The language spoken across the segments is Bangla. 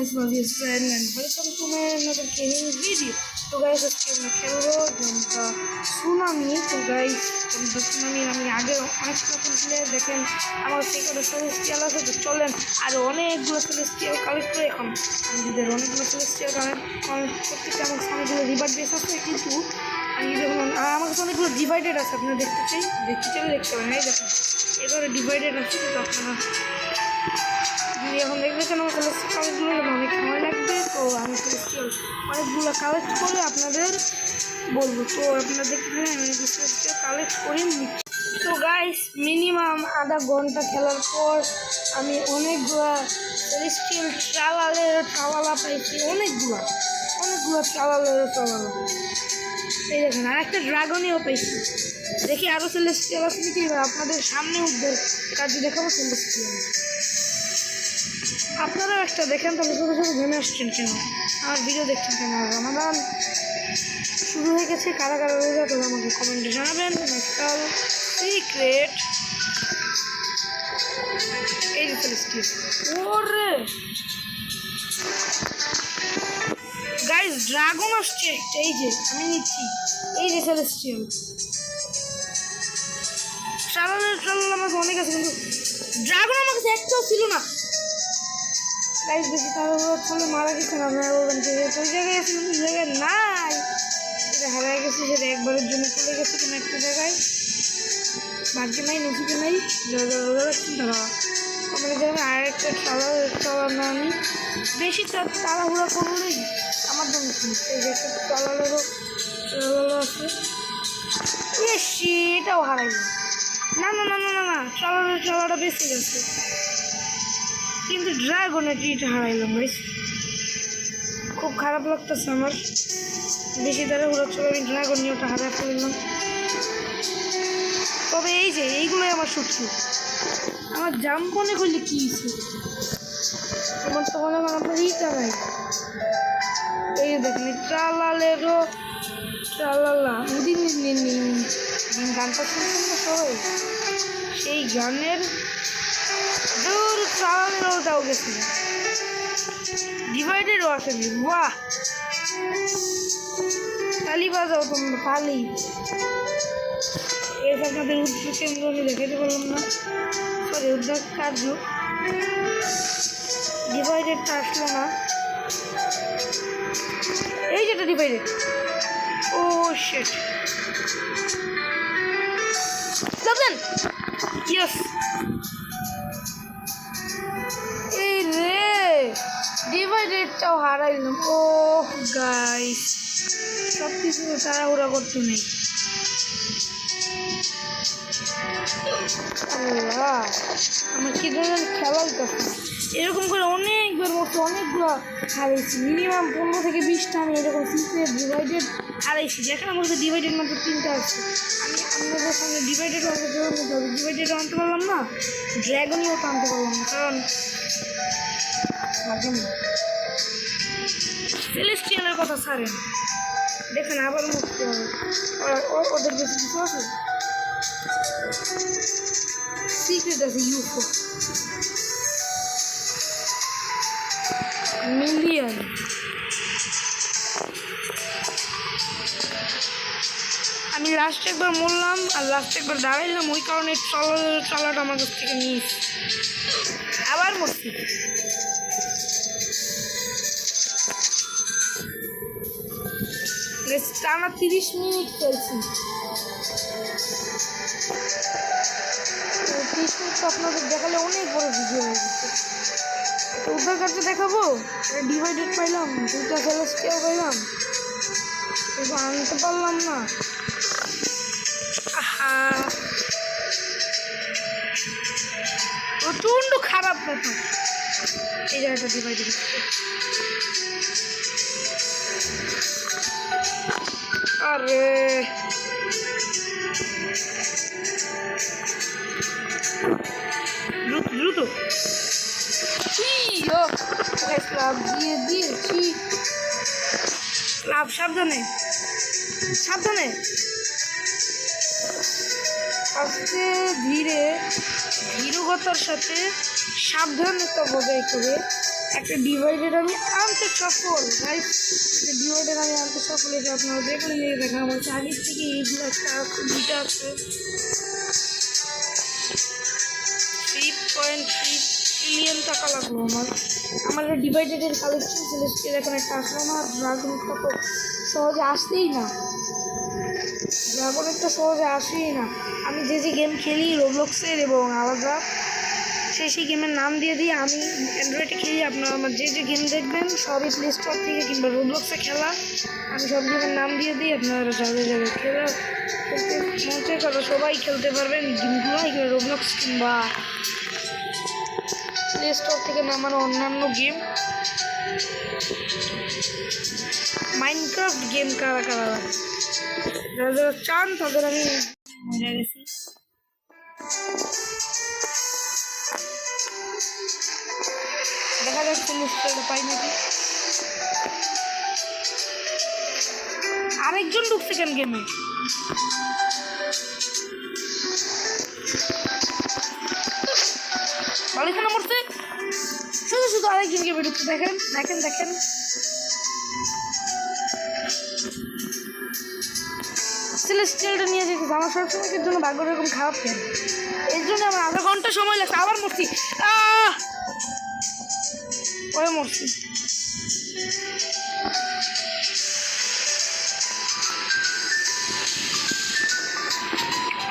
my small dear friend and welcome to my another gaming video. तो गाइस आज के मैं खेल रहा हूँ गेमটা সুনামি। তো গাইস गेमটা সুনামি আমি আগে অনেক নতুন প্লেয়ার দেখেন আমার সেকেন্ডে সেলেস্টিয়াল আছে। তো চলেন আর অনেকগুলো সেলেস্টিয়াল কালেক্ট করে এখন আমাদের অনেকগুলো সেলেস্টিয়াল কালেক্ট করতে আমার অনেকগুলো রিভার বেস আছে, কিন্তু আমি যখন আমার কাছে অনেকগুলো ডিভাইডেড আছে আপনারা দেখতে চাইলে দেখতে পারেন। এই দেখুন এবারে ডিভাইডেড আছে, তো আপনারা এখন দেখবেন আমার কালেক্টগুলো অনেক সময় লাগবে। তো আমি অনেকগুলো কালেক্ট করে আপনাদের বলবো। তো আপনারা দেখতে পারেন আমি কালেক্ট করে নিচ্ছি। তো গাইস মিনিমাম আধা ঘন্টা খেলার পর আমি অনেকগুলা সেলেস্টিয়াল ট্রালালা পাইছি, অনেকগুলো ট্রালালা। এই দেখেন আর একটা ড্রাগনিও পেয়েছি। দেখি আরও সেলেস্টিয়াল আছে নাকি, আপনাদের সামনে উঠবে কাজে দেখাবো সেলেস্টিয়াল। আপনারাও একটা দেখেন তাহলে ছোটো ছোটো ঘেমে আসছেন কেন, আমার ভিডিও দেখছেন কেন। রমাদান শুরু হয়ে গেছে, কারা কারা রোজা তো আমাকে কমেন্টে জানাবেন। মেটাল সিক্রেট এই যে সেলেস্টিয়াল, ওরে গাইস ড্রাগন আসছে একটা, এই যে আমি নিচ্ছি। এই যে সেলেস্টিয়াল ট্রালালা আমাকে অনেক আছে, কিন্তু ড্রাগন আমার কাছে একটাও ছিল না। গাইস বেশি তাহলে মারা গেছে না, আপনারা বলবেন যে ওই জায়গায় আসলাম ওই জায়গায় নাই, সেটা হারাই গেছে, সেটা একবারের জন্য চলে গেছে কোনো একটা জায়গায়। ভাগ্যে নাই নদীতে নাই রাখছেন তারা আমার জায়গায় আর একটা ট্রালা না আমি বেশি তাড়াহুড়া করলেই আমার জন্য এই যে একটা ট্রালালেরও আছে। এটাও হারাইলাম। না না না না না না ট্রালাটা বেশি গেছে, কিন্তু ড্রাগনের টিটা হারাইলাম গাইস। খুব খারাপ লাগতেছে আমার, বেশি দ্বারা উড়াচ্ছিল আমি ড্রাগন নিয়ে ওটা হারাই ফেললাম। তবে এই যে এইগুলোই আমার শত্রু। আমার জাম্প মনে করলে কী হয়েছে, আমার তো মনে হয় আপনার ইটা নাই। এই দেখেন ট্রালালা গানটা শুনছেন না সবাই, সেই গানের ট্রালালেরও গেছিল, ডিভাইডেডও আসেনি। বাহ তালি বাজাও তোমরা তালি। এই আপনাদের উদ্যোগ কেন্দ্র আমি দেখাতে পারলাম না, সরি উদ্যোগ কার্য ডিভাইডেডটা আসলো না। এই যেটা ডিভাইডেড, ও শিট যাবেন ইয়েস। এই রে ডিভাইডেডটাও হারাইলাম। ও গাইস সব কিছু তাড়াহুড়া করতে নেই। আল্লাহ আমার কি ধরনের খেলার কথা, এরকম করে অনেকবার মতো অনেকগুলো হারাইছি। মিনিমাম 15 থেকে 20টা আমি এরকম সিক্রেট ডিভাইডেড হারাইছি। যেখানে আমার কাছে ডিভাইডেড মাত্র 3টা আছে। আমি আপনাদের সামনে ডিভাইডেড ডিভাইডেডও আনতে পারলাম না, ড্রাগনিও তো আনতে পারলাম না, কারণ সেলেস্টিয়ালের কথা ছাড়েন। দেখেন আবার মুক্তি হবে, ওদের বেশি কিছু আছে, সিক্রেট আছে ইউফো মিলিয়ন। আমি লাস্ট একবার মরলাম আর লাস্ট একবার দাঁড়াইলাম, ওই কারণে ট্রলারটা আমার কাছ থেকে নিস আবার মরছি। টানা 30 মিনিট খেলছি। 30 মিনিট তো আপনাদের দেখালে অনেক বড় ভিডিও হয়ে গেছে। উদ্ধার কার্য দেখাবো, ডিভাইডেড পাইলাম, 2টা সেলেস্টিয়াল পাইলাম, কিন্তু আনতে পারলাম না। আহা প্রচণ্ড খারাপ ব্যাপার। এই জায়গাটা ডিভাইডেড আরে দ্রুত লাভ দিয়ে দিয়েছি। লাভ সাবধানে সাবধানে আস্তে ধীরে ধীরগতার সাথে সাবধানতা বজায় করে একটা ডিভাইডেড আমি আনতে সফল গাইস। ডিভাইডেড আমি আনতে সফল হয়েছে, আপনারা দেখলেন এই দেখা বলছে আগের থেকে এইগুলো একটা আছে, দুইটা আছে। 3.3 ট্রিলিয়ন টাকা লাগলো আমার ডিভাইডেডের কালেকশন সেলেস্টিয়াল এখন একটা আসলো না। ড্রাগনটা তো সহজে আসতেই না, ড্রাগনের তো সহজে আসেই না। আমি যে যে গেম খেলি রোবলক্সের এবং আলাদা সেই গেমের নাম দিয়ে দিই। আমি অ্যান্ড্রয়েডে খেলি, আপনারা আমার যে যে গেম দেখবেন সবই প্লে স্টোর থেকে কিংবা রোবলক্সে খেলা, আমি সব গেমের নাম দিয়ে দিই। আপনারা যাবে খেলতে মন চাই তারা সবাই খেলতে পারবেন গেমগুলো, এগুলো রোবলক্স কিংবা প্লে স্টোর থেকে নামানো অন্যান্য গেম। মাইনক্রাফট গেম কারা কারা যারা যারা চান তাদের আমি মজা গেছি। দেখা যাচ্ছে মুস্তাটা পাই নাকি। আরেকজন ঢুকছে কেন গেমে? বালিখানা মরছে, শুধু শুধু আরেকজন গেমে ঢুকছে। দেখেন দেখেন দেখেন, সেলেস্টিয়ালটা নিয়ে যেতে আমার সবসময়ের জন্য ভাগ্য এরকম খারাপ কেন? এর জন্য আমার আধা ঘন্টা সময় লাগছে, আবার মরছি। ওই মরছি।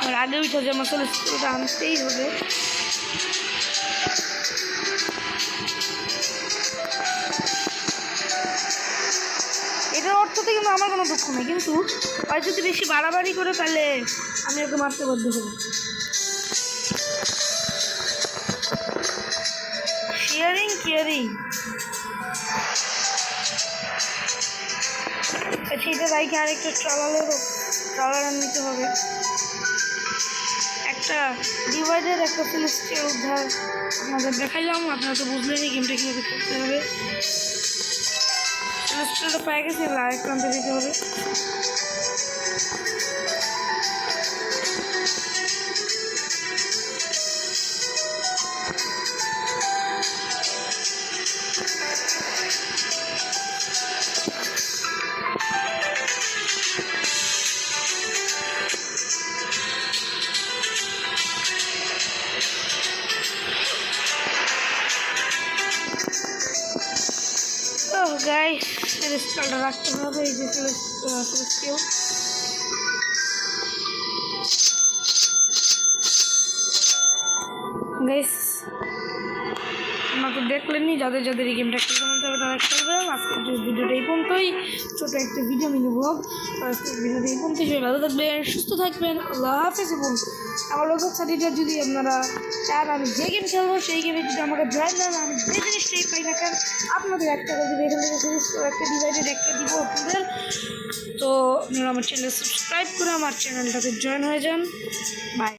আর আগে উঠে যে আমার সেলেস্টিয়ালটা আনতেই হবে। এটার অর্থতে কিন্তু আমার কোনো দুঃখ নেই, কিন্তু আর যদি বেশি বাড়াবাড়ি করে তাহলে আমি ওকে মারতে বাধ্য হব। শেয়ারিং কেয়ারিং সেটা রাইকে আরেকটা ট্রলার নিতে হবে। একটা ডিভাইডের একটা সেলেস্টিয়াল উদ্ধার আপনাদের দেখাইলাম, আপনারা তো বুঝলেনই গেমটা কীভাবে করতে হবে। সেলেস্টিয়ালটা পেয়ে গেছে, এবার আরেকটা আনতে দিতে হবে। গাইস সেলেস্টিয়ালটা রাখতে হবে, এই যে সেলেস্টিয়াল। গাইস আপনারা তো দেখলেনই, যাদের যাদের এই গেমটা খেলতে মন চাবে তারা খেলবে। আজকের ভিডিওটা এই পর্যন্তই, ছোটো একটা ভিডিও মিনি ব্লগ। আজকের ভিডিওটা এই পর্যন্তই, সবাই ভালো থাকবেন, সুস্থ থাকবেন, আল্লাহ হাফেজ। এবং আমার লোকের সাথে যদি আপনারা চান আমি যে গেম খেলবো সেই গেমে যদি আমাকে জয়েন দেন, আমি যে জিনিসটাই পাই না কেন আপনাদের একটা করে দেবে, এখান থেকে একটা ডিভাইডেড একটা দিব আপনাদের। তো আপনারা আমার চ্যানেল সাবস্ক্রাইব করে আমার চ্যানেলটাতে জয়েন হয়ে যান। বাই।